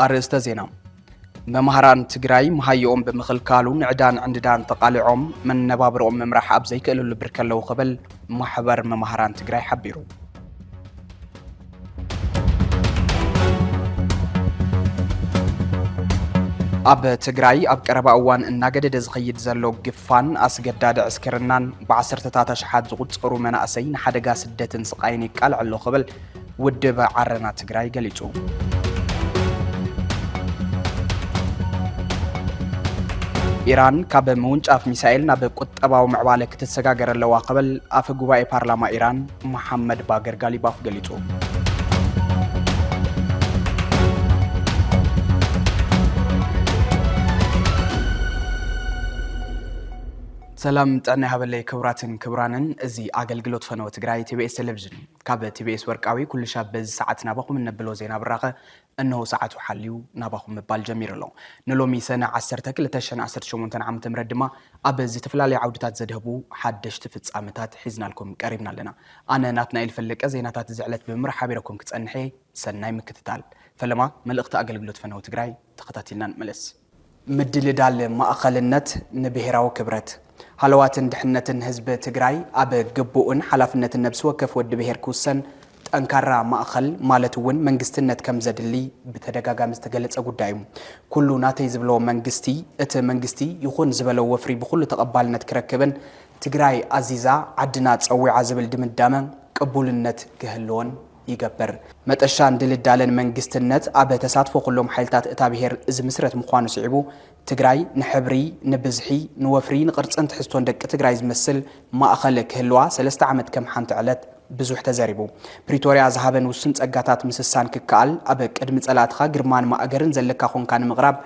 أرستا زينا ممهران تجراي مهيئهم بمخلكالون عدان عنددان تقالعهم من نبابرهم ممرح أبزي كألو البركلو قبل محبر ممهران تجراي حبيرو أب تجراي أب كربا أوان النجدة دزخيد زلو جفان أسجداد عسكرنان بعصر تتاتش حد زغط صقرو من أسين حد جاس الدتن سقايني كال علو قبل ودبا عرنا تجراي قليتو إيران كاب مونجاف ميسائيل ناب قطباو معبالك تتسجاجر اللوا قبل أف جواي بارلما إيران محمد باقر قالي باف قليتو سلام تعني هبلي كوراتن كورانن ازي اغلغلوت فنو تግራይ TBS تلفزيون كاب TBS ورقاوي كل شاب بز ساعتنا باخو من نبلو زينا براقه انه ساعته حليو ناباخو مبال جمير له نلومي سنه 10 كلتشن 18 عام تمردما ابز تفلالي عودታት زدهبو حدشت ፍጻመታት حزنا لكم قريبنا لنا انا ناتنايل فلقه زيناتات زعلت بمرحب بكم كتصنحي سناي مكتتال فلما ملقت اغلغلوت فنو تግራይ تخطاتيلنا ملس مدلدال ماخلنت نبهراو كبرت حلواتن دحنتن حزب تግራይ اب ግቡኡን حلافነት ነብስ ወከፍ ወድ ብሄር ኩሰን ጠንካራ ማእኸል ማለትውን መንግስትነት ከም ዘድሊ በተደጋጋሚ ዝተገለጸ ጉዳዩ ኩሉ ናተይ ዝብሎ መንግስቲ እቲ መንግስቲ ይኹን ዝበለው ወፍሪ ብኩሉ ተቀባልነት ክረክብን ትግራይ አዚዛ ዓድና ጸዊዓ ዝብል ድምዳመ ቅቡልነት ክህልዎን ይገበር መጠሻ እንድልዳለን መንግስትነት አበ ተሳትፎ ኩሎም ኃይልታት እታ ብሄር እዚ ምስረት ምዃኑ ሲዕቡ ትግራይ ንሕብሪ ንብዝሒ ንወፍሪ ንቅርጽን ትሕዝቶን ደቂ ትግራይ ዝመስል ማእኸል ክህልዋ 3 ዓመት ከም ሓንቲ ዕለት ብዙሕ ተዘሪቡ ፕሪቶሪያ ዝሃበን ውስን ጸጋታት ምስሳን ክካል አበ ቅድሚ ጸላትኻ ግርማን ማእገርን ዘለካ ኾንካ ንምቕራብ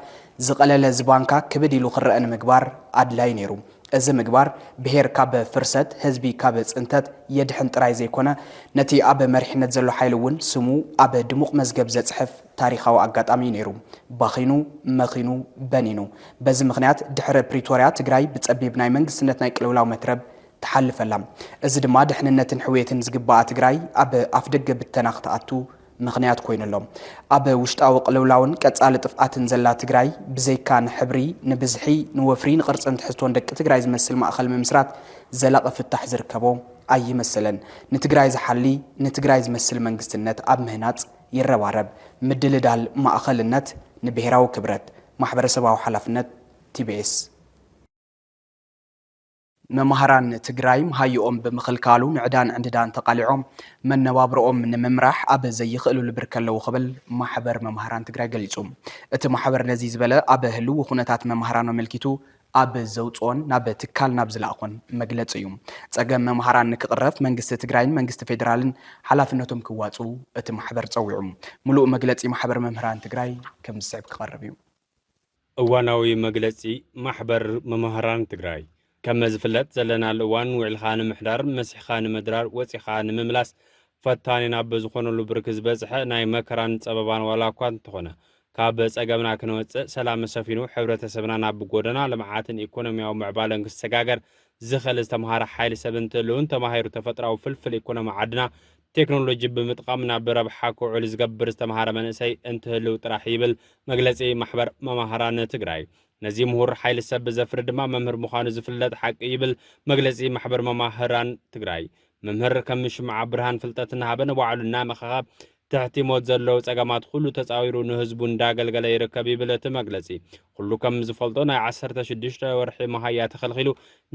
ዝቀለለ ዝባንካ ክብድ ኢሉ ክረአን ምግባር አድላይ ነይሩ እዚ ምግባር ብሄር ካብ ፍርሰት ህዝቢ ካብ ጽንተት የድሕን ጥራይ ዘይኮነ ነቲ አበ መሪሕነት ዘሎ ሓይልውን ስሙ አበ ድሙቕ መዝገብ ዘጽሕፍ ታሪኻዊ አጋጣሚ ነይሩ ባኺኑ መኺኑ በኒኑ በዚ ምኽንያት ድሕረ ፕሪቶሪያ ትግራይ ብጸቢብ ናይ መንግስትነት ናይ ቅልውላው መትረብ ተሐልፈላም እዚ ድማ ድሕንነትን ሕውየትን ዝግባኣ ትግራይ አበ አፍደገ ብተናኽተኣቱ ምኽንያት ኮይነሎም አበ ውሽጣዊ ቅልውላውን ቀጻሊ ጥፍኣትን ዘላ ትግራይ ብዘይካ ንሕብሪ ንብዝሒ ንወፍሪ ንቅርጽን ትሕዝቶን ደቂ ትግራይ ዝመስል ማእኸል ምምስራት ዘላቐ ፍታሕ ዝርከቦ ኣይመስለን ንትግራይ ዝሓሊ ንትግራይ ዝመስል መንግስትነት አብ ምህናጽ ይረባረብ ምድልዳል ማእኸልነት ንብሄራዊ ክብረት ማሕበረሰባዊ ሓላፍነት TBS ممهران تግራይ مهيئهم بمخلكالو نعدان عنددان تقالعهم من نوابرهم نممراح اب زي يخلو لبركلو قبل محبر ممهران تግራይ ገሊጾም እቲ محبر ነዚ ዝበለ اب ህሉ ኩነታት መምሃራን መልኪቱ اب ዘውጾን ናብ ትካል ናብ ዝላኾን መግለጽ እዩ ጸገም መምሃራን ንክቅረፍ መንግስቲ ትግራይን መንግስቲ ፌደራልን ሓላፍነቶም ክዋጹ እቲ محبر ጸዊዑ ሙሉእ መግለጺ محبر መምሃራን ትግራይ ከም ዝስዕብ ክቐርብ እዩ እዋናዊ መግለጺ محبر መምሃራን ትግራይ كما زفلت زلنا الوان وعلخان محدار مسحخان مدرار وصيخان مملاس فتانينا بزخونو لبركز بزح ناي مكران صبابان ولا كوان تخونه كاب صقمنا كنوص سلام سفينو حبرتسبنا ناب غودنا لمعاتن ايكونومياو معبالن كسغاغر زخل استمهار حيل سبنت لون تماهيرو تفطراو فلفل ايكونومي عدنا تكنولوجي بمطقامنا بربحا كوعل زغبر استمهار منسي انتهلو طرح يبل مغلصي محبر ممهران تግራይ نزي مهور حيل سب زفر دما ممهر مخانو زفلت حق يبل مغلصي محبر ممهران تግራይ ممهر كم شمع برهان فلتتنا هبن وعلنا مخاب تحتي موت زلو ጸገማት ሁሉ ተጻዊሩ ንህዝቡ እንዳገልገለ ይርከብ ይብለት መግለጺ ሁሉ ከም ዝፈልጦ ናይ 16 ወርሒ መሃያ ተኸልኺሉ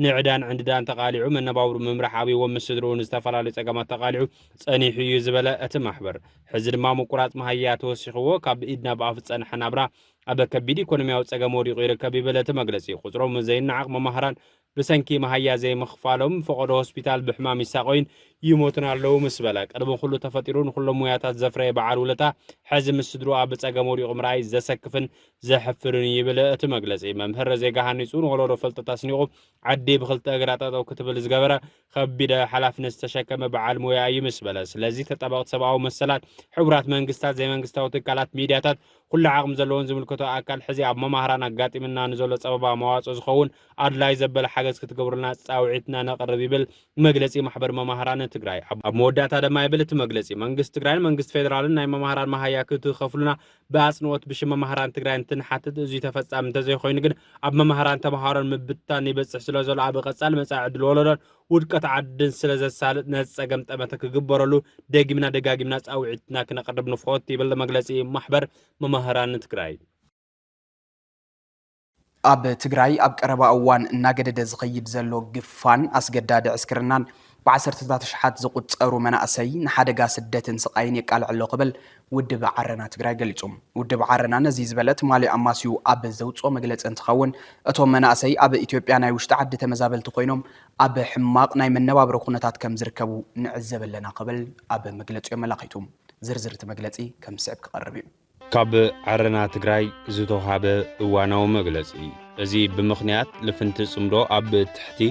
ንዕዳን ዕንድዳን ተቃሊዑ መነባብሩ መምራሓዊ ወመስድሩን ዝተፈላልዩ ጸገማት ተቃሊዑ ጸኒሑ እዩ ዝበለ እቲ ማሕበር ሕዚ ድማ ምቁራጽ መሃያ ተወሲኽዎ ካብ ኢድና በኣፍ ጸንሐ ናብራ አበ ከቢድ ኢኮኖሚያዊ ጸገም ወዲቑ ይርከብ ይብለት መግለጺ ቁጽሮም ዘይናዓቕ መምሃራን بسنكي مهيا زي مخفالهم فقد هوسبيتال بحمام الساقين يموتنا له مسبلا قدم كله تفطيرون كل موياتات زفره بعالولتا حزم السدرو اب صقموري قمراي زسكفن زحفرن يبل اتمغلصي ممهر زي غهانيصون ولولو فلطتا سنيقو عدي بخلت اغراطاو كتبل زغبره خبيده حلافنس تشكمه بعال مويا يمسبلا ስለዚህ ተጣባው ሰባው መሰላት ሕብራት መንግስታት ዘይ መንግስታው ተካላት ሚዲያታት كل عقم زلون زملكتو አካል ሕዚ ኣብ መማህራን አጋጢምና ንዘሎ ጸበባ መዋጾ ዝኸውን አድላይ ዘበለ ሓገዝ ክትገብሩልና ጻውዒትና ነቀርብ ይብል መግለጺ ማሕበር መማህራን ትግራይ ኣብ መወዳእታ ድማ ይብል እቲ መግለጺ መንግስቲ ትግራይን መንግስቲ ፌደራልን ናይ መማሃራን ማሃያ ክትኸፍሉና ብኣጽንኦት ብሽም መማሃራን ትግራይ እንትንሓትት እዚ ተፈጻሚ እንተዘይኮይኑ ግን ኣብ መማሃራን ተማሃሮን ምብታን ይበጽሕ ስለ ዘሎ ኣብ ቀጻሊ መጻኢ ዕድል ወለዶን ውድቀት ዓድን ስለ ዘሳልጥ ነጸገም ጠመተ ክግበረሉ ደጋጊምና ጻውዒትና ክነቅርብ ንፍቆት ይብል መግለጺ ማሕበር መማሃራን ትግራይ ኣብ ትግራይ ኣብ ቀረባ እዋን እናገደደ ዝኸይድ ዘሎ ግፋን ኣስገዳዲ ዕስክርናን ብ10 ሽሓት ዝቁጸሩ መናእሰይ ንሓደጋ ስደትን ስቃይን የቃልዕሎ ክብል ውድብ ዓረና ትግራይ ገሊጹ ውድብ ዓረና ነዚ ዝበለት ማሊ ኣማስዩ ኣብ ዘውጾ መግለጺ እንትኸውን እቶም መናእሰይ ኣብ ኢትዮጵያ ናይ ውሽጢ ዓዲ ተመዛበልቲ ኮይኖም ኣብ ሕማቅ ናይ መነባብሮ ኩነታት ከም ዝርከቡ ንዕዘብ ኣለና ክብል ኣብ መግለጺኡ መላኺቱ ዝርዝር እቲ መግለጺ ከም ስዕብ ክቐርብ እዩ ካብ ዓረና ትግራይ ዝተውሃበ እዋናዊ መግለጺ እዚ ብምኽንያት ልፍንቲ ጽምዶ ኣብ ትሕቲ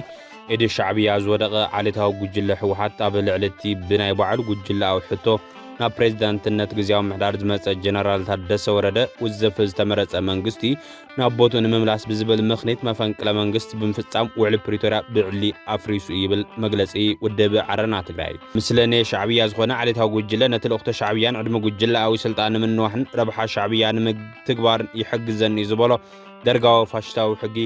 ኢድ ሻዕብያ ዝወደቐ ዓሌታዊ ጉጅለ ሕወሓት ኣብ ልዕልቲ ብናይ ባዕሉ ጉጅለ ኣውሕቶ ናብ ፕሬዝዳንትነት ግዚያዊ ምሕዳር ዝመጸ ጀነራል ታደሰ ወረደ ውዝፍ ዝተመረጸ መንግስቲ ናብ ቦቱ ንምምላስ ብዝብል ምኽንያት መፈንቅለ መንግስቲ ብምፍጻም ውዕሊ ፕሪቶሪያ ብዕሊ ኣፍሪሱ ይብል መግለጺ ውድብ ዓረና ትግራይ ምስለኔ ሻዕብያ ዝኾነ ዓሌታዊ ጉጅለ ነቲ ልእኽቶ ሻዕብያን ዕድመ ጉጅለኣዊ ስልጣን ንምንዋሕን ረብሓ ሻዕብያ ንምትግባር ይሕግዘኒ ዝበሎ ደርጋዊ ፋሽስታዊ ሕጊ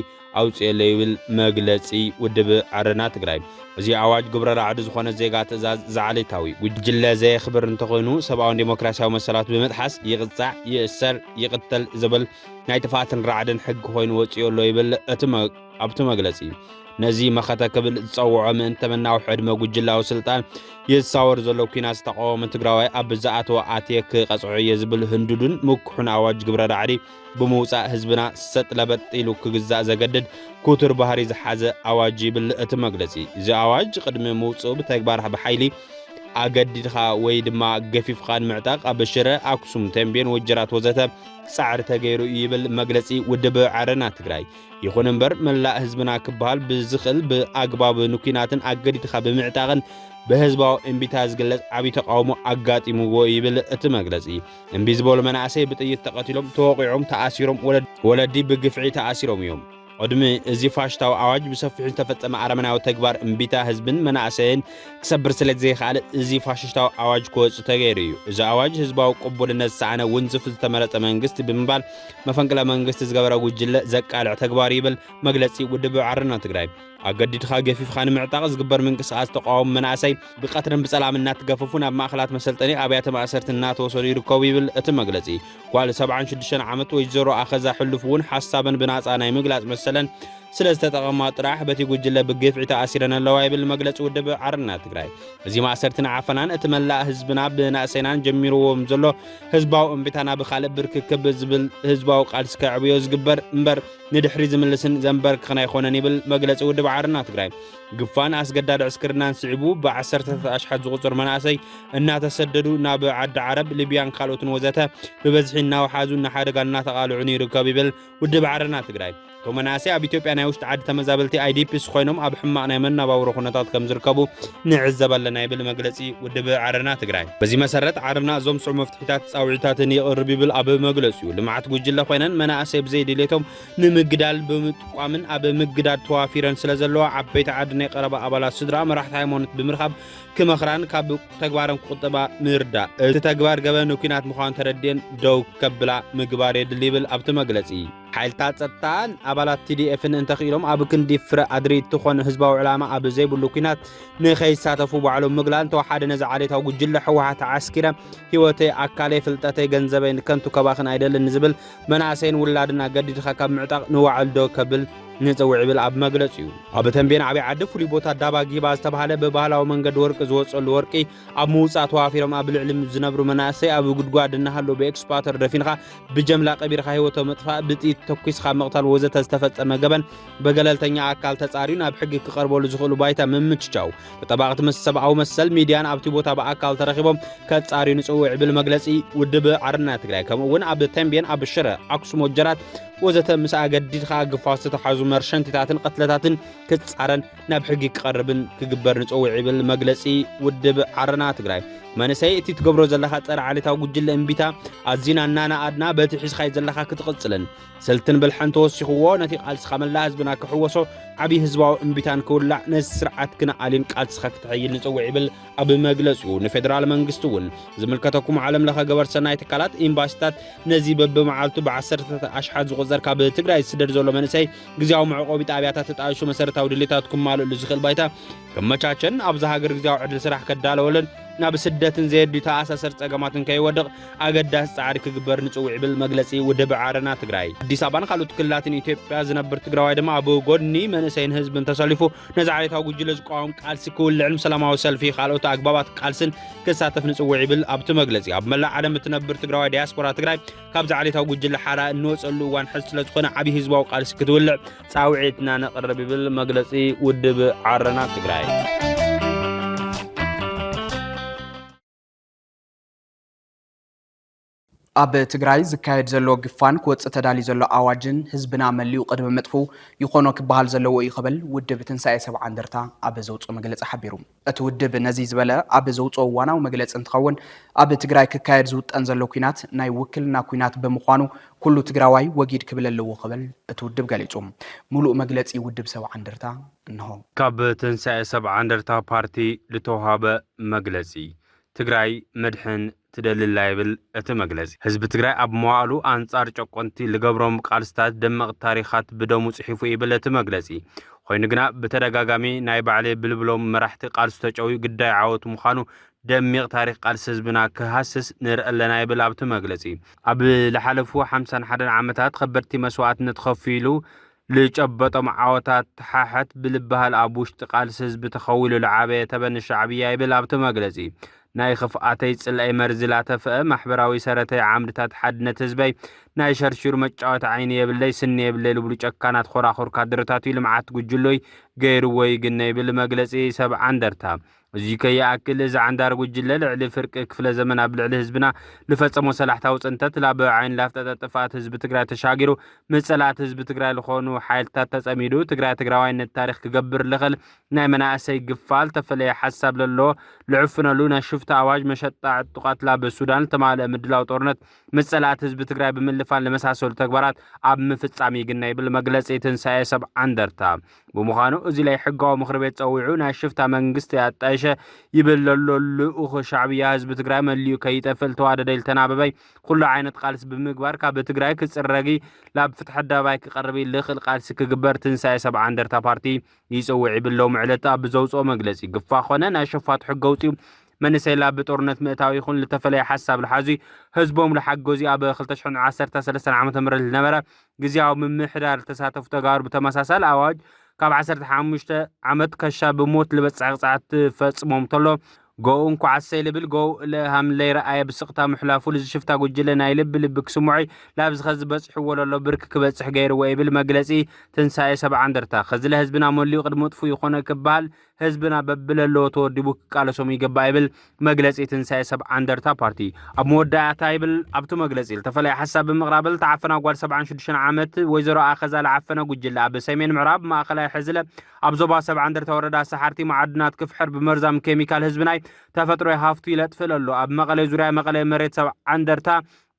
ኣውፅየለ ይብል መግለጺ ውድብ ዓረና ትግራይ እዚ ኣዋጅ ግብረ ራዕዲ ዝኾነ ዜጋ ትእዛዝ ዝዓሌታዊ ጉጅለ ዘየኽብር እንተኾይኑ ሰብኣውን ዲሞክራሲያዊ መሰላት ብምጥሓስ ይቕጻዕ ይእሰር ይቕተል ዝብል ናይ ጥፋትን ራዕድን ሕጊ ኮይኑ ወፅየሎ ይብል ኣብቲ መግለጺ ነዚ መኸተ ክብል ዝጸውዖ ምእንተ መናዊ ዕድመ ጉጅላዊ ስልጣን ይሳወር ዘሎ ኩናት ዝተቃወመ ትግራዋይ ኣብ ዝኣተወ ኣትየ ክቐጽዑ እየ ዝብል ህንዱዱን ምኩሑን ኣዋጅ ግብረ ራዕዲ ብምውፃእ ህዝብና ሰጥለበጥ ኢሉ ክግዛእ ዘገድድ ኩቱር ባህሪ ዝሓዘ ኣዋጅ ይብል እቲ መግለጺ እዚ ኣዋጅ ቅድሚ ምውፅኡ ብተግባር ብሓይሊ ኣገዲድኻ ወይ ድማ ገፊፍኻ ንምዕጣቕ ኣብ ሽረ ኣክሱም ተንቤን ወጀራት ወዘተ ጻዕሪ ተገይሩ ይብል መግለጺ ውድብ ዓረና ትግራይ ይኹን እምበር መላእ ህዝብና ክበሃል ብዝኽእል ብኣግባብ ንኩናትን ኣገዲድኻ ብምዕጣቕን በህዝባዊ እምቢታ ዝግለጽ ዓብይ ተቃውሞ ኣጋጢምዎ ይብል እቲ መግለጺ እምቢ ዝበሉ መናእሰይ ብጥይት ተቐቲሎም ተወቂዖም ተኣሲሮም ወለዲ ብግፍዒ ተኣሲሮም እዮም قدم ازي فاشتاو اواج بسفح تفصم ارمناو تግባር እምቢታ ህዝብን መናእሰይን ክሰብር ስለዘይ ኻለ ازي فاشتاو اواج ኮጽ ተገይርዩ እዚ አዋጅ ህዝባው ቅቡልነት ሰዓነ ወንዝፍ ዝተመረጠ መንግስት ብምባል መፈንቅለ መንግስት ዝገበረ ጉጅለ ዘቃልዕ ተግባር ይብል መግለጺ ውድብ ዓረና ትግራይ አገዲድኻ ገፊፍኻ ንምዕጣቕ ዝግበር ምንቅስቃስ ተቃውሞ መናእሰይ ብቀትርን በሰላምና ተገፈፉን ኣብ ማእኸላት መሰልጠኒ ኣብያተ ማእሰርትና ተወሰዱ ይርከቡ ይብል እቲ መግለጺ ጓል 76 ዓመት ወይዘሮ ኣኸዛ ሕልፉውን ሓሳብን ብናጻ ናይ ምግላጽ መሰለን ስለስተጠቀማ ጥራሕ በቲ ጉጅለ ብግፍዒ ተኣሲረን ኣለዋ ይብል መግለጺ ውድብ ዓረና ትግራይ እዚ ማእሰርትን ዓፈናን እቲ መላእ ህዝብና ብናእሰይናን ጀሚሩዎም ዘሎ ህዝባው እምቢታና ብኻልእ ብርክክብ ዝብል ህዝባው ቃልሲ ከዕብዮ ዝግበር እምበር ንድሕሪ ዝምልስን ዘንበር ክና ይኾነን ይብል መግለጺ ውድብ ዓረና ትግራይ ግፋን አስገዳድ ዕስክርናን ስዕቡ ብ10 ኣሽሓት ዝቁጽር መናእሰይ እናተሰደዱ ናብ ዓዲ ዓረብ ሊብያን ካልኦትን ወዘተ ብበዝሒ እናወሓዙ ንሓደጋ እናተቃልዑን ይርከቡ ይብል ውድብ ዓረና ትግራይ ከመናእሰይ ኣብ ኢትዮጵያ ናይ ውሽጢ ዓዲ ተመዛበልቲ IDPs ኮይኖም ኣብ ሕማቅ ናይ መነባብሮ ኩነታት ከም ዝርከቡ ንዕዘብ ኣለና ይብል መግለጺ ውድብ ዓረና ትግራይ በዚ መሰረት ዓረና ዞም ጽዑ መፍትሒታት ጻውዒታትን ይቅርብ ይብል ኣብ መግለጺኡ ልማዓት ጉጅለ ኮይነን መናእሰይ ብዘይ ድሌቶም ንምግዳል ብምጥቋምን ኣብ ምግዳድ ተዋፊረን ስለዘለዋ ዓበይቲ ዓዲ ናይ ቀረባ ኣባላት ስድራ መራሕቲ ሃይማኖት ብምርኻብ ክመኽራን ካብ ተግባረን ቁጠባ ምርዳ እቲ ተግባር ገበን ኩናት ምዃን ተረድየን ደው ከብላ ምግባር የድሊ ይብል ኣብቲ መግለጺ ሓይልታት ጸጥታን ኣባላት TDFን እንተኺሎም ኣብ ክንዲ ፍረ ኣድሪት ትኾን ህዝባዊ ዕላማ ኣብ ዘይብሉ ኩናት ንኸይሳተፉ ባዕሎም ምግላን ተዋሓደ ነዚ ዓሌታዊ ጉጅለ ሕወሓት ዓስኪረ ህይወተይ ኣካለይ ፍልጠተይ ገንዘበይ ንከንቱ ከባኽን ኣይደልን ዝብል መናእሰይን ውላድን ኣገዲድኻ ካብ ምዕጣቕ ንዋዕል ዶ ከብል ንጽውዕ ይብል ኣብ መግለጺኡ ኣብ ተንቤን ዓቢ ዓዲ ፍሉይ ቦታ ዳባ ጊባ ዝተባሃለ ብባህላዊ መንገዲ ወርቂ ዝወጸሉ ወርቂ ኣብ ምውጻእ ተዋፊሮም ኣብ ልዕሊ ዝነብሩ መናእሰይ ኣብ ጉድጓድ እናሃሎ ብኤክስፓተር ደፊንኻ ብጀምላ ቀቢርኻ ህይወቶም መጥፋእ ብጥይት ተኩስኻ መቕታል ወዘተ ዝተፈጸመ ገበን በገለልተኛ ኣካል ተጻሪዩ ናብ ሕጊ ክቐርበሉ ዝኽእሉ ባይታ ምምችቻው ተጠባቕቲ ሰብኣዊ መሰል ሚድያን ኣብቲ ቦታ ብኣካል ተረኺቦም ከጻሪዩ ንጽውዕ ይብል መግለጺ ውድብ ዓረና ትግራይ ከምኡውን ኣብ ተንቤን ኣብ ሽረ ኣክሱም ወጀራት ወዘተ ምስ ኣገዲድኻ ግፋስ ተተሓዙ مرشنتاتن قتلتاتن كتصارن ناب حقي كقربن كجبر نصوع يبل مجلسي ودب عرنا تجراي منسي اتي تقبرو زلخا صار عليتا وجل انبيتا ازينا نانا ادنا بتحيز خاي زلخا كتقصلن سلتن بالحنت وسخو نتي قالس خمل حزبنا كحوسو عبي حزباو انبيتان كولع نس سرعت كنا علين قالس خا كتحيل نصوع يبل اب مجلسو نفدرال منغستون زملكتكم عالم لخا جبر سناي تكالات امباستات نزي بمعالتو بعسرت اشحاد زغزر كاب تجراي سدر زولو منسي غزاو معقوبي طابياتات تطايشو مسرتاو دليتاتكم مالو لزخل بايتا كمچاچن ابزا هاجر غزاو عدل سراح كدالولن ناب سدتن زيد تاساسر صقماتن كيودق اگداس صار كغبر نصوع يبل مغلصي ودب عرنا تግራይ አዲስ አበባን ካሉት ክልላትን ኢትዮጵያ ዝነብር ትግራዋይ ደማ አቦ ጎድኒ መንሰይን ህዝብን ተሰልፎ ነዛዓይታው ጉጅለ ዝቋም ቃልሲ ኩልዕም ሰላማዊ ሰልፊ ካልኦት አግባባት ቃልስን ከሳተፍ ንጽውዕ ይብል ኣብቲ መግለጺ ኣብ መላ ዓለም ትነብር ትግራዋይ ዲያስፖራ ትግራይ ካብ ዛዓይታው ጉጅለ ሓራ እንወጸሉ ዋን ሕዝ ስለዝኾነ ዓቢ ህዝባዊ ቃልሲ ክትውልዕ ጻውዒትና ነቅርብ ይብል መግለጺ ውድብ ዓረና ትግራይ ኣብ ትግራይ ዝካየድ ዘሎ ግፋን ክወጽእ ተዳሊ ዘሎ ኣዋጅን ህዝብና መሊኡ ቅድመ መጥፉ ይኾኖ ክበሃል ዘለዎ ይኽብል ውድብ ትንሳኤ ሰብዓ እንደርታ ኣብ ዘውፅኦ መግለጺ ሓቢሩ እቲ ውድብ ነዚ ዝበለ ኣብ ዘውፅኦ ዋናው መግለጺ እንትኸውን ኣብ ትግራይ ክካየድ ዝውጠን ዘሎ ኩናት ናይ ውክልና ኩናት ብምዃኑ ኩሉ ትግራዋይ ወጊድ ክብል ኣለዎ ክብል እቲ ውድብ ገሊጹ ሙሉእ መግለጺ ውድብ ሰብዓ እንደርታ እንሆ ካብ ትንሳኤ ሰብዓ እንደርታ ፓርቲ ዝተውሃበ መግለጺ ትግራይ መድሕን تدلل لايبل اتمغلز حزب تግራይ ኣብ መዋዕሉ አንጻር ጨቆንቲ ለገብሮም ቃልስታት ደመቕ ታሪኻት ብደሙ ጽሒፉ ይብል اتمغለዚ ኮይኑ ግና በተደጋጋሚ ናይ ባዕለ ብልብሎም መራሕቲ ቃልስ ተጨዊ ግዳይ ዓወት ምዃኑ ደሚቕ ታሪኽ ቃልስ ህዝብና ክሃስስ ንርአለና ይብል ኣብቲ መግለጺ ኣብ ለሓለፉ 51 ዓመታት ከበድቲ መስዋዕትነት ከፊሉ لጨበጦም ዓወታት ተሓሓት ብልባሃል ኣብ ውሽጢ ቃልስ ህዝብ ተኸዊሉ ለዓበየ ተበንሽ ዓብያ ይብል ኣብቲ መግለጺ ናይ خفአተይ ጽልአይ መርዝላተ ፈ ማሕበራዊ ሰረተይ ዓምድታት ሓድነት ህዝበይ ናይ ሸርሽሩ መጫወት ዓይኒ የብለይ ስኒ የብለይ ልብሉ ጨካናት ኾራኹር ካድረታቱ ልምዓት ጉጅሎይ ገይርወይ ግን ይብል መግለጺ ሰብዓ እንደርታ እዚ ከያክል እዚ ዓንዳር ጉጅለ ልዕሊ ፍርቂ ክፍለ ዘመን ኣብ ልዕሊ ህዝብና ልፈጸሞ ሰላሕታው ጽንተት ላብ ዓይን ላፍጠጠ ጥፋት ህዝብ ትግራይ ተሻጊሩ ምጽላት ህዝብ ትግራይ ልኾኑ ሓይልታት ተጸሚዱ ትግራይ ትግራዋይነት ታሪኽ ክገብር ለኸል ናይ መናእሰይ ግፋል ተፈለየ ሓሳብ ለሎ ልዕፍነሉ ናሽፍታ አዋጅ መሸጣ ጥቃት ላብ ሱዳን ተማለ ምድላው ጦርነት ምጽላት ህዝብ ትግራይ ብምልፋን ለመሳሰሉ ተግባራት ኣብ ምፍጻሚ ግን ይብል መግለጺ ትንሳኤ ሰብዓ እንደርታ ብምዃኑ እዚ ላይ ሕጋዊ ምክር ቤት ጸዊዑ ናሽፍታ መንግስት ያጣይሸ ይብለሉ እኹ ሻዕብያ ህዝብ ትግራይ መሊዩ ከይጠፍል ተዋደደል ተናበበይ ኩሉ ዓይነት ቃልስ ብምግባር ካብ ትግራይ ክጽረጊ ላብ ፍትሕ አደባባይ ክቀርብ ይልኽል ቃልስ ክግበር ትንሳኤ ሰብዓ እንደርታ ፓርቲ ይጽውዕ ይብለው ምዕለታ ኣብ ዘውጽኦ መግለጺ ግፋ ኾነ ናይ ሸፋት ሕገውጢ መንሰይ ላብ ጦርነት ምእታዊ ይኹን ለተፈለየ ሓሳብ ለሓዚ ህዝቦም ለሓጎዚ ኣብ 2013 ዓመተ ምህረት ለነበረ ግዝያዊ ምምሕዳር ተሳተፉ ተጋሩ በተመሳሳሊ አዋጅ ካብ 15 ዓመት ከሻ ብሞት ለበጽሕ ቅጽዓት ፈጽሞም ተሎ ጎውን ኳዓሰይ ልብል ጎው ለሃምለይ ረአየ ብስቅታ ምሕላፉ ለዝሽፍታ ጉጅለ ናይ ልብ ክስሙዒ ላብ ዝኸዝ በጽሕ ወለሎ ብርክ ክበጽሕ ገይሩ ወይብል መግለጺ ትንሳኤ ሰብዓ እንደርታ ከዝለ ህዝብና መሊኡ ቅድመ ጥፉ ይኾነ ክባል ህዝብና በብለሎ ተወዲቡ ቃለሶም ይገባ ይብል መግለጺ ትንሳኤ ሰብዓ እንደርታ ፓርቲ ኣብ መወዳእታ ይብል ኣብቱ መግለጺ ተፈለየ ሓሳብ ብምቕራብል ተዓፈና ጓል 76 ዓመት ወይዘሮ ኣኸዛ ለዓፈነ ጉጅለ ኣብ ሰሜን ምዕራብ ማእኸላይ ሕዝለ ኣብ ዞባ ሰብዓ እንደርታ ወረዳ ሰሓርቲ ማዕድናት ክፍሕር ብመርዛም ኬሚካል ህዝብናይ ተፈጥሮ ሃፍቱ ይለጥፍለሎ ኣብ መቐለ ዙርያ መቐለ መሬት ሰብዓ እንደርታ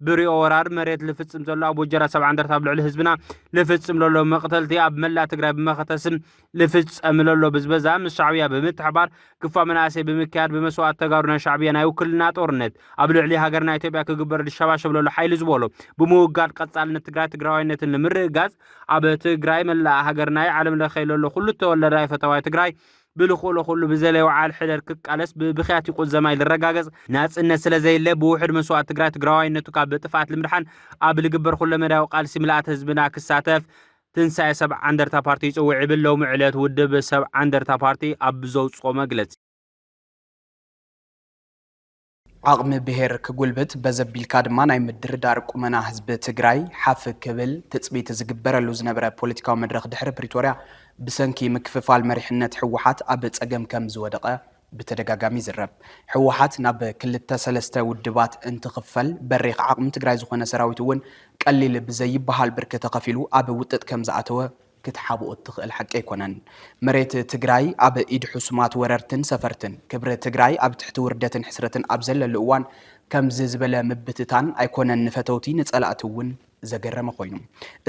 ብሪኦ ወራር መሬት ልፍጽም ዘሎ ኣብ ወጀራ ሰብዓ እንደርታ ብልዕሊ ህዝብና ልፍጽም ለሎ መቅተልቲ ኣብ መላ ትግራይ ብመኸተስም ልፍጽም ለሎ ብዝበዛ ምስ ሻዕብያ ብምትሕባር ግፋ መናእሰይ ብምክያድ ብመስዋዕት ተጋሩ ናይ ሻዕብያ ናይ ውክልና ጦርነት ኣብ ልዕሊ ሃገርና ኢትዮጵያ ክግበር ዝሸባሸብ ለሎ ሓይሊ ዝበሎ ብምውጋድ ቀጻልነት ትግራይ ትግራዋይነትን ንምርጋጽ ኣብ ትግራይ መላ ሃገርናይ ዓለም ለኸ ለሎ ኩሉ ተወለዳይ ፈተዋይ ትግራይ ብልኹሉ ኩሉ ብዘለይ ወዓል ሕደር ክቃለስ ብብኽያት ይቁል ዘማይ ልረጋገጽ ናጽነት ስለዘይለ ብውሕድ መስዋዕት ትግራይ ትግራዋይነቱ ካብ ጥፋት ልምድሓን ኣብ ልግበር ኩሉ መዳው ቃልሲ ምልኣት ህዝብና ክሳተፍ ትንሳኤ ሰብዓ እንደርታ ፓርቲ ይጽውዕ ይብለው ምዕለት ውድብ ሰብዓ እንደርታ ፓርቲ ኣብ ዘውጽኦ መግለጺ ዓቕሚ ብሄር ክጉልበት በዘቢልካ ድማ ናይ ምድርዳር ቁመና ህዝቢ ትግራይ ሓፍ ክብል ትጽቢት ዝግበረሉ ዝነበረ ፖለቲካዊ መድረኽ ድሕሪ ፕሪቶሪያ ብሰንኪ ምክፍፋል መሪሕነት ሕወሓት ኣብ ጸገም ከም ዝወደቀ بتدقاقامي زرب حوحات ناب كل التسلسة والدبات انتخفل بريق عقم تقراي زخونا سراويتون قليل بزي بحال بركة قفلو أب وطت كم زعتوا ክትሓብኦ ትኽእል ሓቂ ኣይኮነን መሬት ትግራይ ኣብ ኢድ ሕሱማት ወረርትን ሰፈርትን ክብሪ ትግራይ ኣብ ትሕቲ ውርደትን ሕስረትን ኣብ ዘለሉ እዋን ከምዚ ዝበለ ምብትታን ኣይኮነን ንፈተውቲ ንጸላእቲ እውን ዘገረመ ኮይኑ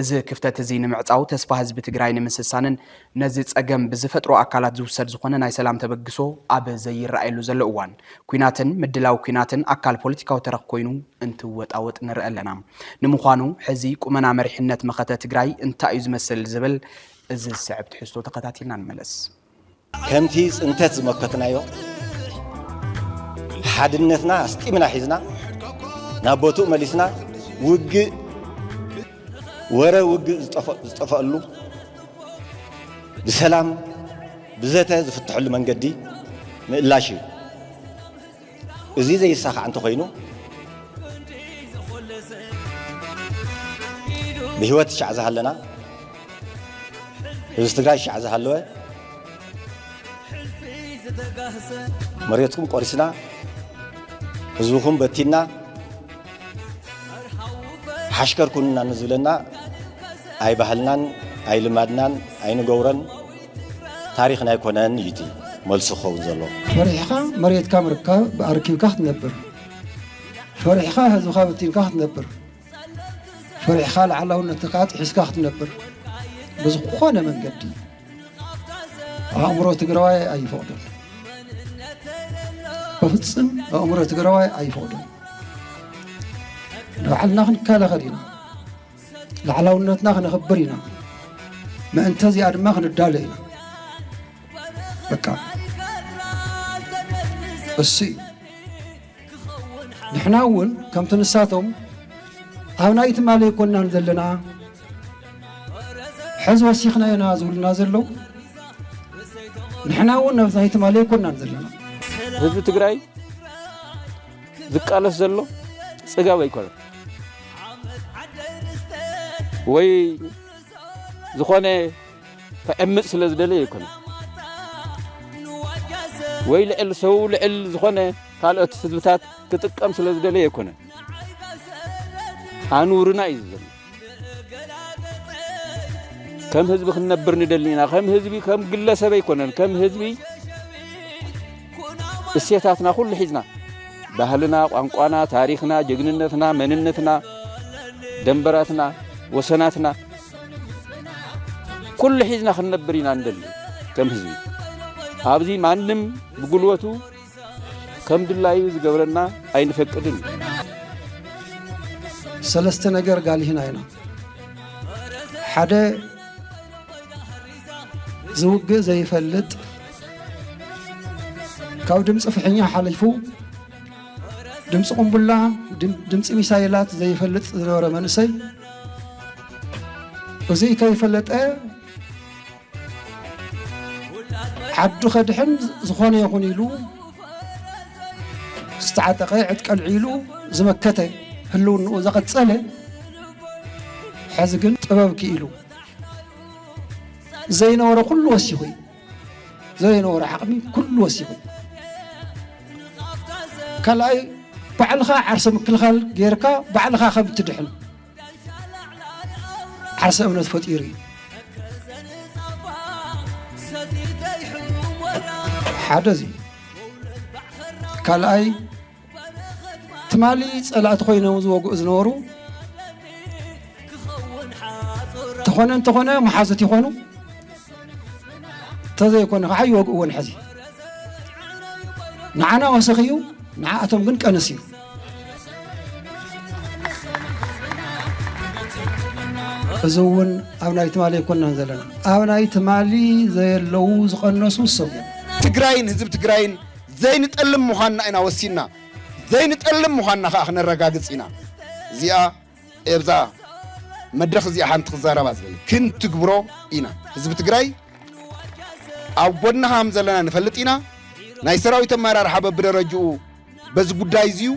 እዚ ክፍተት እዚ ንምዕጻው ተስፋ ህዝቢ ትግራይ ንምስሳንን ነዚ ጸገም ብዝፈጥሮ ኣካላት ዝውሰድ ዝኾነ ናይ ሰላም ተበግሶ ኣብ ዘይረኣየሉ ዘሎ እዋን ኩናትን ምድላው ኩናትን ኣካል ፖለቲካዊ ተረኽ ኮይኑ እንትወጣወጥ ንርኢ ኣለና ንምዃኑ ሕዚ ቁመና መሪሕነት መኸተ ትግራይ እንታይ እዩ ዝመስል ዝብል እዚ ዝስዕብ ትሕዝቶ ተኸታቲልና ንመለስ ከምቲ ጽንተት ዝመከትናዮ ሓድነትና ኣስጢምና ሒዝና ናብ ቦቱኡ መሊስና ውግእ ወረ ውግእ ዝጠፈአሉ ብሰላም ብዘተ ዝፍትሐሉ መንገዲ ምእላሽ እዩ እዚ ዘይሳኻዕ እንተኾይኑ ብህይወት ሻዕ ዝሃለና ህዝቢ ትግራይ ሻዕ ዝሃለወ መሬትኩም ቆሪስና ህዝብኩም በቲና ሓሽከርኩንና ንዝብለና ኣይ ባህልናን ኣይ ልማድናን ኣይ ንገብረን ታሪኽና ኣይኮነን እዩቲ መልሱ ክኸውን ዘሎ ፈሪሕኻ መሬትካ ምርካብ ብኣርኪብካ ክትነብር ፈሪሕኻ ህዝብካ በቲንካ ክትነብር ፈሪሕኻ ላዕላውነትካ ጥሒስካ ክትነብር ብዝኾነ መንገዲ ኣእምሮ ትግራዋይ ኣይፈቕዶን بفتصم أمور تجرواي أي فوضى. لعلنا خنكاله خدينا. لعلونتنا خنخبرينا. ما أنت زياد ما خندالينا. بكا. السي. نحن أول كم تنساتهم. هونايت مالي كنا نزلنا. حزب السيخنا ينازل نازلوا. نحن أول نفسه مالي كنا نزلنا. ህዝቢ ትግራይ ዝቃለስ ዘሎ ጽጋብ ኣይኮነን ወይ ዝኾነ ተዕምጽ ስለ ዝደለየ ኣይኮነን ወይ ልዕል ሰው ልዕል ዝኾነ ካልኦት ህዝብታት ክጥቀም ስለ ዝደለየ ኣይኮነን ኣኑርና እዩ ዘሎ ከም ህዝቢ ክንነብር ንደሊና ከም ህዝቢ ከም ግለሰብ ኣይኮነን ከም ህዝቢ السياساتنا كل حزنا بهلنا قانقانا تاريخنا جغننتنا مننتنا دنبراتنا وسناتنا كل حزنا خنبرينا ندل كم حزبي ابزي مانم بغلوتو كم دلاي زغبرنا اين فقدن ثلاث ነገር قال هنا حدا زوج زي فلت كاو دمص فحنيا حليفو دمص قنبله دمص ميسايلات زي فلط زنوره منسي وزي كيفلط عدو خدحن زخونه يكون يلو استعتق عتقل عيلو زمكته هلون وزقصله حزقن طببك يلو زي نوره كل وسيوي زي نوره حقمي كل وسيوي كلاي بعلخا عرس مكلخال غيركا بعلخا خم تدحن عرس امنت فطيري حدزي كلاي تمالي صلات خوينو زوغو زنورو تخونه محازت يخونو تزي يكون عيو وين حزي نعنا وسخيو نعاتهم من كنسيو زون أبناء تمالي كنا نزلنا أبناء تمالي زي اللوز قنص والسوق تجراين هزب تجراين زي نتألم مهنا أنا وسينا زي نتألم مهنا خاخنا الرجاج سينا زيا إبزا مدرخ زيا حنت خزارة بازل كنت تجبرو إنا هزب تجراي أبونا هم زلنا نفلتينا نايسراوي تمارا حبب برجو بس قداي زيو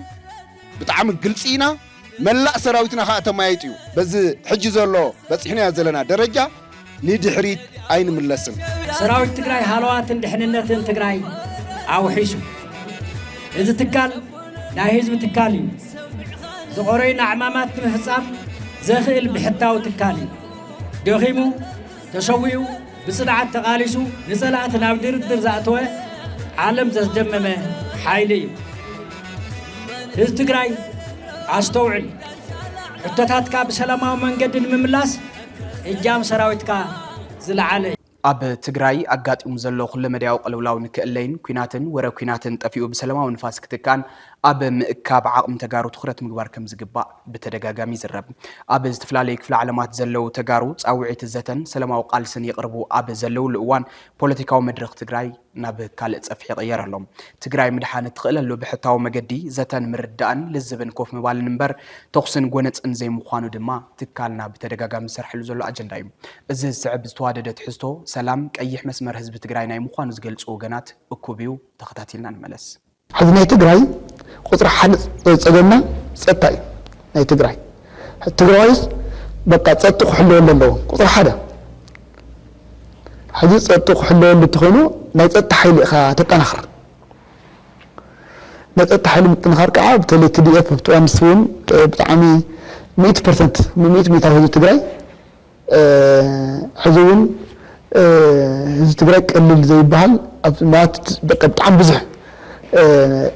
بتعامل قلصينا ملا سراويتنا خاتمايتيو بس حجز الله بس احنا زلنا درجه ندحريت عين ملسم سراويت تግራይ ሃለዋትን ድሕንነትን ትግራይ ኣውሒሱ እዚ ትካል ናይ ህዝቢ ትካል እዩ ዝቆረይና ዕማማት ምሕጻብ ዘኽእል ብሕታዊ ትካል እዩ ደኺሙ تشويو بصناعة تقاليسو نزلات نابدر درزاتوه عالم زدممه حايلي هز تقراي عستوعل حتتاتكا بسلاماو منقد المملاس إجام سراويتكا زلعالي ኣብ ትግራይ ኣጋጢሙ ዘሎ ኩሉ መድያው ቀልውላው ንክእለይን ኩናትን ወረ ኩናትን ጠፊኡ ብሰላማዊ ንፋስ ክትካን ኣብ ምእካብ ዓቕሚ ተጋሩ ትኹረት ምግባር ከም ዝግባእ ብተደጋጋሚ ይዝረብ ኣብ ዝተፈላለዩ ክፍለ ዓለማት ዘለው ተጋሩ ጻውዒት ዘተን ሰላማዊ ቃልስን ይቅርቡ ኣብ ዘለው ልእዋን ፖለቲካዊ መድረኽ ትግራይ ናብ ካልእ ጸፍሒ ይቕየረሎም ትግራይ ምድሓነት ትኽእለሉ ብሕታዊ መገዲ ዘተን ምርዳእን ልዝብን ኮፍ ምባልን እምበር ተኹስን ጎነፅን ዘይምዃኑ ድማ ትካልና ብተደጋጋሚ ዝሰርሐሉ ዘሎ ኣጀንዳ እዩ እዚ ዝስዕብ ዝተዋደደ ትሕዝቶ ሰላም ቀይሕ መስመር ህዝቢ ትግራይ ናይ ምዃኑ ዝገልጹ ወገናት እኩብዩ ተኸታቲልና ንመለስ ሕዚ ናይ ትግራይ ቁጥሪ ሓደ ፀገምና ፀጥታ እዩ ናይ ትግራይ ትግራይስ በቃ ፀጥታ ክሕልወሉ ኣለዎ ቁጥሪ ሓደ ሕዚ ፀጥታ ክሕልወሉ እንትኾኑ ናይ ፀጥታ ሓይሊ ኢኻ ተጠናኽር ናይ ፀጥታ ሓይሊ ምጥንኻር ከዓ በተለይ TDF ብጥዋንስ እውን ብጣዕሚ 100% ን100 ህዝቢ ትግራይ ሕዚ እውን ህዝቢ ትግራይ ቀሊል ዘይበሃል ኣብ ማለት በቃ ብጣዕሚ ብዙሕ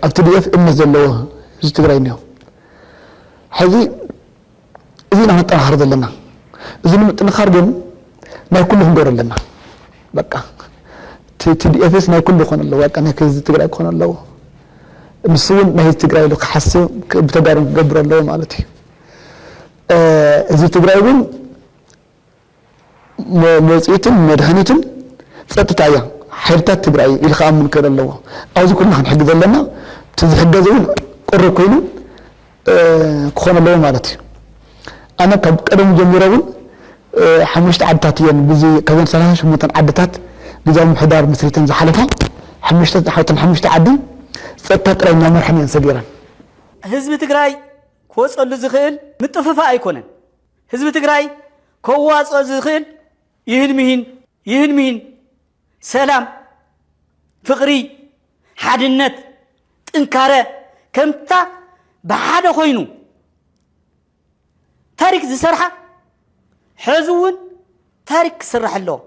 ኣብ TDF እምነት ዘለዎ ህዝቢ ትግራይ እኒሆ ሕዚ እዚ ንክንጠናኸር ዘለና እዚ ንምጥንኻር ግን ናይ ኩሉ ክንገብር ኣለና በቃ TDFስ ናይ ኩሉ ክኾን ኣለዎ በቃ ናይ ህዝቢ ትግራይ ክኾን ኣለዎ ንሱ እውን ናይ ህዝቢ ትግራይ ኢሉ ክሓስብ ብተጋሩ ክገብር ኣለዎ ማለት እዩ ህዝቢ ትግራይ እውን መፅኢትን መድሃኒትን ፀጥታ እያ ሓይልታት ትግራይ ኢሉ ክኣምን ክእል ኣለዎ ኣብዚ ኩልና ክንሕግዝ ኣለና እቲ ዝሕገዝ እውን ቁሩብ ኮይኑ ክኾን ኣለዎ ማለት እዩ ኣነ ካብ ቀደም ጀሚረ እውን 5 ዓድታት እየን ብዚ ካብዘን 38 ዓድታት ግዜያዊ ምሕዳር መስሪተን ዝሓለፋ 5 ዓዲ ፀጥታ ጥራይ እናመርሐን እየን ሰጊረን ህዝቢ ትግራይ ክወፀሉ ዝኽእል ምጥፍፋ ኣይኮነን ህዝቢ ትግራይ ከዋፀ ዝኽእል ይህልምሂን ሰላም ፍቅሪ ሓድነት ጥንካረ ከምታ ብሓደ ኮይኑ ታሪክ ዝሰርሓ ሕዚ እውን ታሪክ ክስራሕ ኣለዎ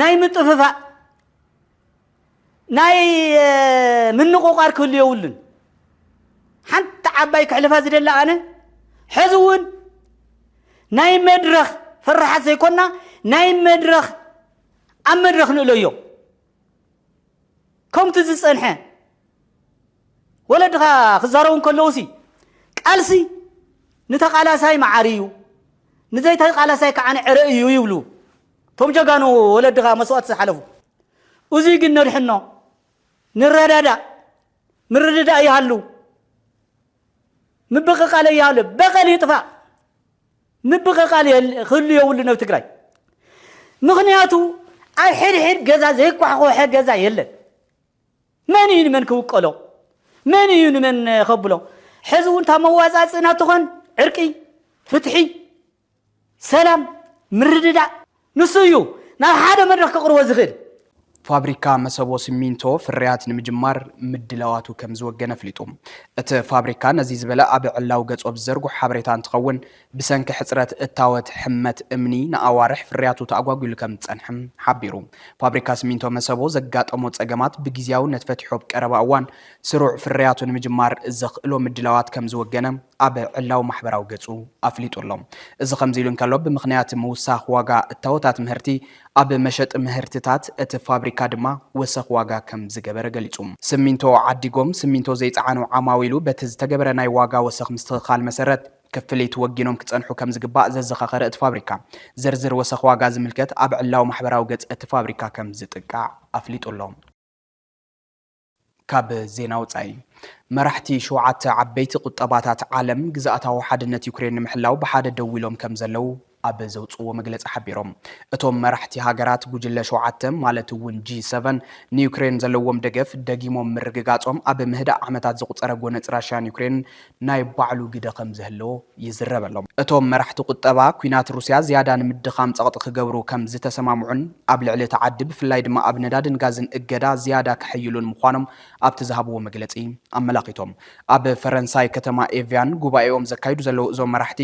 ናይ ምጥፍፋ ናይ ምንቁቃር ክህሉ የብሉን ሓንቲ ዓባይ ክሕልፋ ዝደላ ኣነ ሕዚ እውን ናይ መድረኽ ፍርሓት ዘይኮና ናይ መድረኽ ኣብ መድረኽ ንእለዮ ከምቲ ዝፀንሐ ወለድኻ ክዛረቡን ከለውሲ ቃልሲ ንተቃላሳይ መዓሪ እዩ ንዘይተቃላሳይ ከዓ ዕረ እዩ ይብሉ ቶም ጀጋኑ ወለድኻ መስዋዕት ዝሓለፉ እዚ ግን ነድሕኖ ምርድዳ ይሃሉ ምብቕቃል ይሃሉ በቀል ይጥፋእ ምብቕቃል ክህሉ የብሉ ናብ ትግራይ ምክንያቱ ኣብ ሕድሕድ ገዛ ዘይኳሕኮሐ ገዛ የለን መን እዩ ንመን ክውቀሎ መን እዩ ንመን ከብሎ ሕዚ እውን እታ መዋፃፅእና ትኾን ዕርቂ ፍትሒ ሰላም ምርድዳእ ንሱ እዩ ናብ ሓደ መድረኽ ከቕርቦ ዝኽእል ፋብሪካ መሰቦ ሲሚንቶ ፍርያት ንምጅማር ምድላዋቱ ከም ዝወገነ ፍሊጡ እቲ ፋብሪካ ነዚ ዝበለ ኣብ ዕላው ገጾ ብዘርጉሕ ሓበሬታ እንትኸውን ብሰንኪ ሕፅረት እታወት ሕመት እምኒ ንኣዋርሕ ፍርያቱ ተኣጓጉሉ ከም ዝጸንሕም ሓቢሩ ፋብሪካ ሲሚንቶ መሰቦ ዘጋጠሞ ፀገማት ብግዝያውነት ፈቲሑ ብቀረባ እዋን ስሩዕ ፍርያቱ ንምጅማር ዘኽእሎ ምድላዋት ከም ዝወገነ ኣብ ዕላው ማሕበራዊ ገጹ ኣፍሊጡሎም እዚ ከምዚ ኢሉ እንከሎ ብምኽንያት ምውሳኽ ዋጋ እታወታት ምህርቲ ኣብ መሸጢ ምህርትታት እቲ ፋብሪካ ድማ ወሰኽ ዋጋ ከም ዝገበረ ገሊጹ ሲሚንቶ ዓዲጎም ሲሚንቶ ዘይፀዓኑ ዓማዊሉ በቲ ዝተገበረ ናይ ዋጋ ወሰኽ ምስትኽኻል መሰረት ክፍሊት ወጊኖም ክጸንሑ ከም ዝግባእ ዘዘኻኸረ እቲ ፋብሪካ ዝርዝር ወሰኽ ዋጋ ዝምልከት ኣብ ዕላው ማሕበራዊ ገጽ እቲ ፋብሪካ ከም ዝጥቃዕ ኣፍሊጡሎም ካብ ዜና ወፃኢ መራሕቲ 7 ዓበይቲ ቁጠባታት ዓለም ግዛኣታዊ ሓድነት ዩክሬን ንምሕላው ብሓደ ደው ኢሎም ከም ዘለው ኣብ ዘውፅዎ መግለፂ ሓቢሮም እቶም መራሕቲ ሃገራት ጉጅለ 7 ማለት እውን G7 ንዩክሬን ዘለዎም ደገፍ ደጊሞም ምርግጋጾም ኣብ ምህዳእ ዓመታት ዝቁፀረ ጎነፂ ራሽያን ዩክሬን ናይ ባዕሉ ግደ ከም ዝህልዎ ይዝረበሎም እቶም መራሕቲ ቁጠባ ኩናት ሩስያ ዝያዳ ንምድኻም ፀቕጢ ክገብሩ ከም ዝተሰማምዑን ኣብ ልዕሊ ተዓዲ ብፍላይ ድማ ኣብ ነዳድን ጋዝን እገዳ ዝያዳ ክሕይሉን ምዃኖም ኣብቲ ዝሃብዎ መግለፂ ኣመላኺቶም ኣብ ፈረንሳይ ከተማ ኤቪያን ጉባኤኦም ዘካይዱ ዘለው እዞም መራሕቲ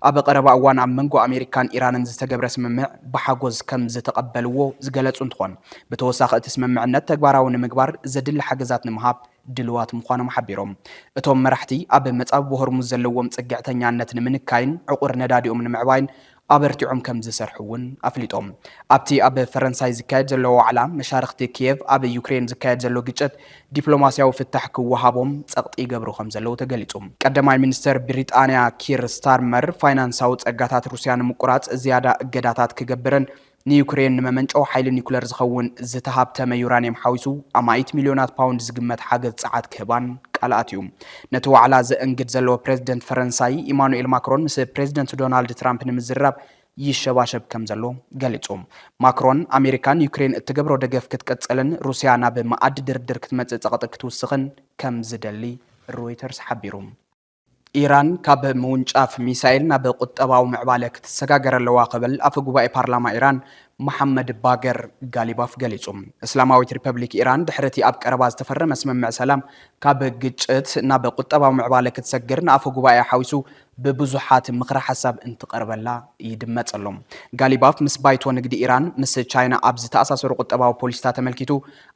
ኣብ ቀረባ እዋን ኣብ መንጎ ኣሜሪካን ኢራንን ዝተገብረ ስምምዕ ብሓጎስ ከም ዝተቐበልዎ ዝገለጹ እንትኾን ብተወሳኺ እቲ ስምምዕነት ተግባራዊ ንምግባር ዘድሊ ሓገዛት ንምሃብ ድልዋት ምዃኖም ሓቢሮም እቶም መራሕቲ ኣብ መጻብ ሆርሙዝ ዘለዎም ጽግዕተኛነት ንምንካይን ዕቁር ነዳዲኦም ንምዕባይን ኣበርቲዖም ከም ዝሰርሕውን ኣፍሊጦም ኣብቲ ኣብ ፈረንሳይ ዝካየድ ዘሎ ዋዕላ መሻርክቲ ኪየቭ ኣብ ዩክሬን ዝካየድ ዘሎ ግጭት ዲፕሎማስያዊ ፍታሕ ክወሃቦም ጸቕጢ ይገብሩ ከም ዘለው ተገሊጹ ቀዳማይ ሚኒስተር ብሪጣንያ ኪር ስታርመር ፋይናንሳዊ ጸጋታት ሩስያ ንምቁራጽ ዝያዳ እገዳታት ክገብርን ንዩክሬን ንመመንጨው ሓይሊ ኒኩለር ዝኸውን ዝተሃብተመ ዩራኒየም ሓዊሱ ኣማይት ሚልዮናት ፓውንድ ዝግመት ሓገዝ ጸዓት ክህባን ቃልኣት እዩ ነቲ ዋዕላ ዘእንግድ ዘለዎ ፕሬዚደንት ፈረንሳይ ኢማኑኤል ማክሮን ምስ ፕሬዚደንት ዶናልድ ትራምፕ ንምዝራብ ይሸባሸብ ከም ዘሎ ገሊጹ ማክሮን ኣሜሪካን ዩክሬን እትገብሮ ደገፍ ክትቀጽልን ሩስያ ናብ ማዕድ ድርድር ክትመጽእ ጸቕጢ ክትውስኽን ከም ዝደሊ ሮይተርስ ሓቢሩ ኢራን ካብ ምውንጫፍ ሚሳኤል ናብ ቁጠባዊ ምዕባለ ክትሰጋገር ኣለዋ ክብል ኣፈ ጉባኤ ፓርላማ ኢራን محمد باقر غاليباف ገሊጹ እስላማዊት ሪፐብሊክ ኢራን ድሕርቲ ኣብ ቀረባ ዝተፈረመ ስምምዕ ሰላም ካብ ግጭት ናብ ቁጠባዊ ምዕባለ ክትሰግር ንኣፈ ጉባኤ ሓዊሱ በብዙሓት ምክረ ሓሳብ እንትቀርበላ ይድመጸሎም ጋሊባፍ ምስ ባይቶ ንግዲ ኢራን ምስ ቻይና ኣብ ዝተኣሳሰሩ ቁጠባዊ ፖሊሲታት ተመልኪቱ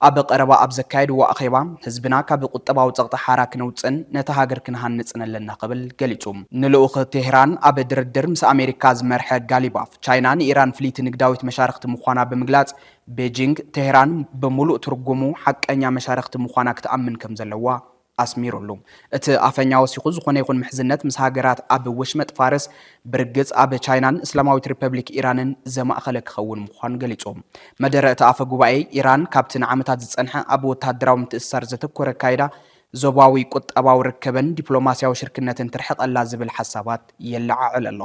ኣብ ቀረባ ኣብ ዘካየድዎ ኣኼባ ህዝብና ካብ ቁጠባዊ ጸቕጢ ሓራ ክንውፅን ነታ ሃገር ክንሃንጽን ኣለና ክብል ገሊጹ ንልኡኽ ቴህራን ኣብ ድርድር ምስ ኣሜሪካ ዝመርሐ ጋሊባፍ ቻይና ንኢራን ፍሊት ንግዳዊት መሻርክቲ ምዃና ብምግላጽ ቤጂንግ ቴህራን በሙሉእ ትርጉሙ ሓቀኛ መሻርክቲ ምዃና ክትኣምን ከም ዘለዋ ኣስሚሩሉ እቲ ኣፈኛ ወሲኹ ዝኾነ ይኹን ምሕዝነት ምስ ሃገራት ኣብ ወሽመጥ ፋርስ ብርግጽ ኣብ ቻይናን እስላማዊት ሪፐብሊክ ኢራንን ዘማእኸለ ክኸውን ምዃኑ ገሊጹ መደረ እቲ ኣፈ ጉባኤ ኢራን ካብቲ ንዓመታት ዝጸንሐ ኣብ ወታደራዊ ምትእስሳር ዘተኮረ ካይዳ ዞባዊ ቁጠባዊ ርከበን ዲፕሎማስያዊ ሽርክነትን ትርሕቐላ ዝብል ሓሳባት የለዓዕል ኣሎ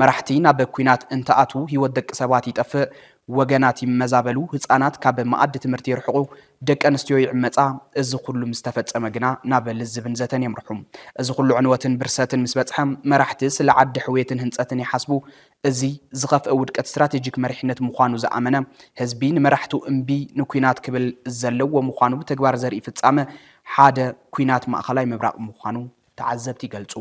መራሕቲ ናብ ኩናት እንተኣቱ ህይወት ደቂ ሰባት ይጠፍእ ወገናት ይመዛበሉ ህፃናት ካብ ማዕድ ትምህርቲ ይርሕቁ ደቂ ኣንስትዮ ይዕመፃ እዚ ኩሉ ምስ ተፈጸመ ግና ናብ ልዝብን ዘተን የምርሑ እዚ ኩሉ ዕንወትን ብርሰትን ምስ በጽሐ መራሕቲ ስለ ዓዲ ሕውየትን ህንጸትን ይሓስቡ እዚ ዝኸፍአ ውድቀት ስትራቴጂክ መሪሕነት ምዃኑ ዝኣመነ ህዝቢ ንመራሕቱ እምቢ ንኩናት ክብል ዘለዎ ምዃኑ ብተግባር ዘርኢ ፍጻመ ሓደ ኩናት ማእኸላይ ምብራቕ ምዃኑ ተዓዘብቲ ይገልጹ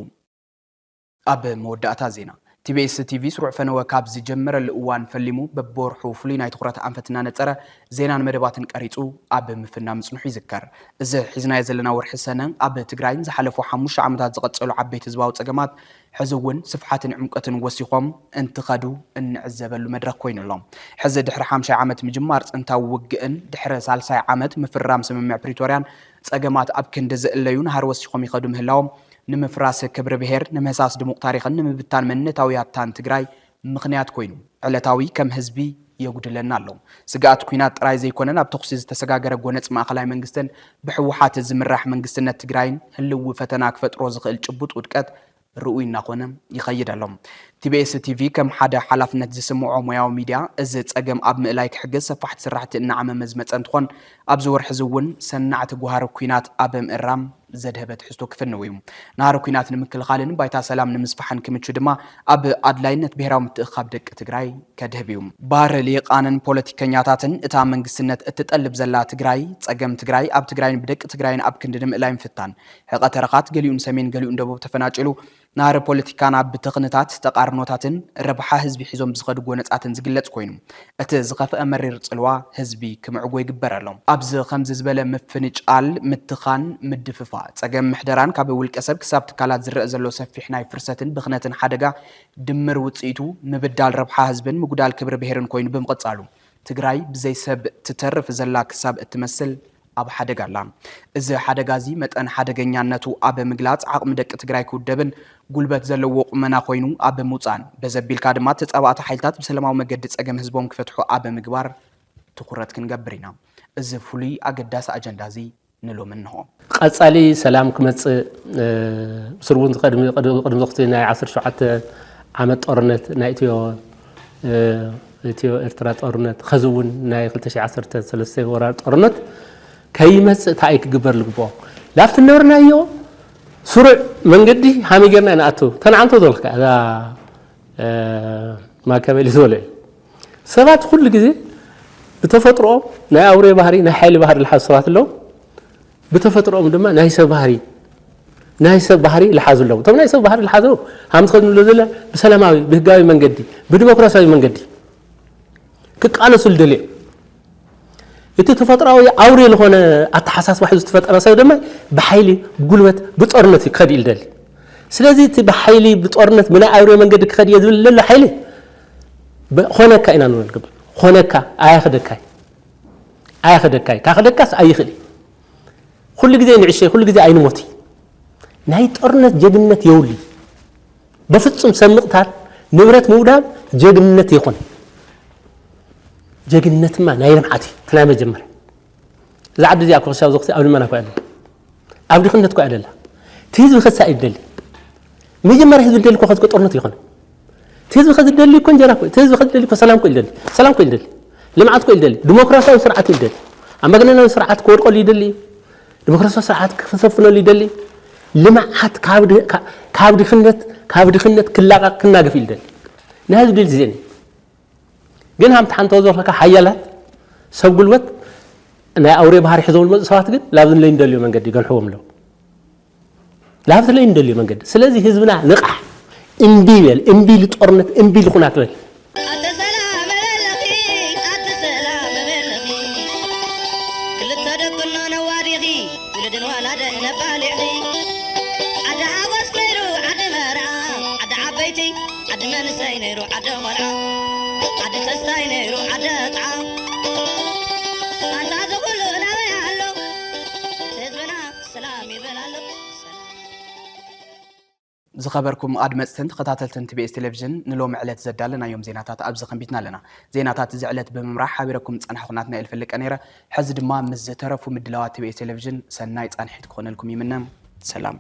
ኣብ መወዳእታ ዜና TBS TV ስሩዕ ፈነወ ካብ ዝጀመረ ልእዋን ፈሊሙ በቦርሑ ፍሉይ ናይ ትኹረት ኣንፈትና ነፀረ ዜናን መደባትን ቀሪጹ ኣብ ምፍና ምጽንሑ ይዝከር እዚ ሒዝናዮ ዘለና ወርሒ ሰነ ኣብ ትግራይን ዝሓለፉ 5 ዓመታት ዝቐጸሉ ዓበይቲ ህዝባዊ ጸገማት ሕዚ እውን ስፍሓትን ዕምቀትን ወሲኾም እንትኸዱ እንዕዘበሉ መድረኽ ኮይኑሎም ሕዚ ድሕሪ 50 ዓመት ምጅማር ጽንታዊ ውግእን ድሕሪ 30 ዓመት ምፍራም ስምምዕ ፕሪቶርያን ጸገማት ኣብ ክንዲ ዝእለዩ ናሃር ወሲኾም ይኸዱ ምህላዎም ንምፍራስ ክብሪ ብሄር ንምሕሳስ ድሙቕ ታሪኽን ንምብታን መንነታዊያታን ትግራይ ምኽንያት ኮይኑ ዕለታዊ ከም ህዝቢ የጉድለና ኣሎ ስጋት ኩናት ጥራይ ዘይኮነን ኣብ ተኽሲ ዝተሰጋገረ ጎነጽ ማእኸላይ መንግስትን ብሕወሓት ዝምራሕ መንግስትነት ትግራይን ህልው ፈተና ክፈጥሮ ዝኽእል ጭቡጥ ውድቀት ርኡይ እናኾነ ይኸይድ ኣሎ TBS TV ከም ሓደ ሓላፍነት ዝስምዖ ሙያዊ ሚድያ እዚ ጸገም ኣብ ምእላይ ክሕግዝ ሰፋሕቲ ስራሕቲ እናዓመመ ዝመጸ እንትኾን ኣብ ዝወርሒ እውን ሰናዕቲ ጉሃር ኩናት ኣብ ምእራም ዘድህበት ሕዝቶ ክፍንው እዩ ናሃር ኩናት ንምክልኻልን ባይታ ሰላም ንምስፋሕን ክምቹ ድማ ኣብ ኣድላይነት ብሄራዊ ምትእኻብ ደቂ ትግራይ ከድህብ እዩ ባህር ሊቃንን ፖለቲከኛታትን እታ መንግስትነት እትጠልብ ዘላ ትግራይ ጸገም ትግራይ ኣብ ትግራይን ብደቂ ትግራይን ኣብ ክንዲ ንምእላይ ምፍታን ሕቐተረኻት ገሊኡን ሰሜን ገሊኡን ደቡብ ተፈናጭሉ ናሃር ፖለቲካና ብትኽንታት ተቃርኖታትን ረብሓ ህዝቢ ሒዞም ዝኸዱ ጎነጻትን ዝግለጽ ኮይኑ እቲ ዝኸፍአ መሪር ጽልዋ ህዝቢ ክምዕጎ ይግበር ኣሎ ኣብዚ ከምዚ ዝበለ ምፍንጫል ምትኻን ምድፍፋ ጸገም ምሕደራን ካብ ውልቀ ሰብ ክሳብ ትካላት ዝረአ ዘሎ ሰፊሕ ናይ ፍርሰትን ብኽነትን ሓደጋ ድምር ውጽኢቱ ምብዳል ረብሓ ህዝብን ምጉዳል ክብሪ ብሄርን ኮይኑ ብምቕጻሉ ትግራይ ብዘይ ሰብ ትተርፍ ዘላ ክሳብ እትመስል ኣብ ሓደጋ ኣላ እዚ ሓደጋዚ መጠን ሓደገኛነቱ ኣብ ምግላጽ ዓቕሚ ደቂ ትግራይ ክውደብን ጉልበት ዘለዎ ቁመና ኮይኑ ኣብ ምውፃን በዘቢልካ ድማ ተጻባእቲ ሓይልታት ብሰላማዊ መገዲ ጸገም ህዝቦም ክፈትሑ ኣብ ምግባር ትኹረት ክንገብር ኢና እዚ ፍሉይ ኣገዳሲ ኣጀንዳ እዚ ንሎም እንሆ ቀጻሊ ሰላም ክመጽእ ስርውን ቅድሚ ወቅቲ ናይ 17 ዓመት ጦርነት ናይ ኢትዮ ኤርትራ ጦርነት ኸዝውን ናይ 2013 ወራር ጦርነት ከይመጽእ ታይ ክግበር ልግቦ ላፍት ነበርናዮ ስሩዕ መንገዲ ሃሚገርና ናኣቱ ተንዓንቶ ዘልካ እዛ ማከበሊ ዘለ ሰባት ኩሉ ግዜ ብተፈጥሮኦም ናይ ኣውሬ ባህሪ ናይ ሓይሊ ባህሪ ልሓዙ ሰባት ኣለዉ ብተፈጥሮኦም ድማ ናይ ሰብ ባህሪ ልሓዙ ኣለዉ እቶም ናይ ሰብ ባህሪ ልሓዙ ሃምቲ ኸድንብሎ ዘለ ብሰላማዊ ብህጋዊ መንገዲ بديمقراطية من قدي كقالوا سلدلي أنت تفترة أوري اللي هون أتحساس واحد تفترة سوي دم بحيلي بقولت بتقرنتي خدي الدل سلازي تبحيلي بتقرنت من أوري من قدك خدي يدل لا حيلي هناك إنا نقول قبل هناك أخذك كأخذكاس أي خدي كل جزء نعيش كل جزء أي نموتي نهاية قرنت جدنة يولي بفتسم سمقتها نبرة مودام جدنة يخون جدنة ما نايرم عادي كلام جمر زعد دي أكو شاو زوجتي أول ما أنا قاعد أبدي خلنا تقعد لا تيز بخس سائد لي مجمر هذا الدليل كو خذ قرنت يخون تيز بخس الدليل يكون جراك تيز بخس الدليل سلام كل دليل سلام كل دليل لمعات كل دليل ديمقراطية سرعة الدليل أما قلنا سرعة كور قول يدلي ديمقراطية سرعة كفصفنا اللي دلي لمعات كابد خنت كلا كنا قفيل دلي نهاز دليل زين جنها امتحان توزر لك حيالات سو قلوت أنا أوري بحر حزول سوات قد لابد لين دليل من قد يقنحوهم له لابد لين دليل من قد سلازي هزبنا نقح امبيل تقرنت امبيل خنات بل زخبركم أدمستن تقطعتلتن تبيس تلفزيون نلوم علت زدالنا يوم زيناتات أبز خنبيتنا لنا زيناتات زعلت بممراح حبيركم أنا خناتنا الفلك أنيرة حزد ما مزترفوا مدلوات تبيس تلفزيون سنايت أنحيت كون لكم يمنام سلام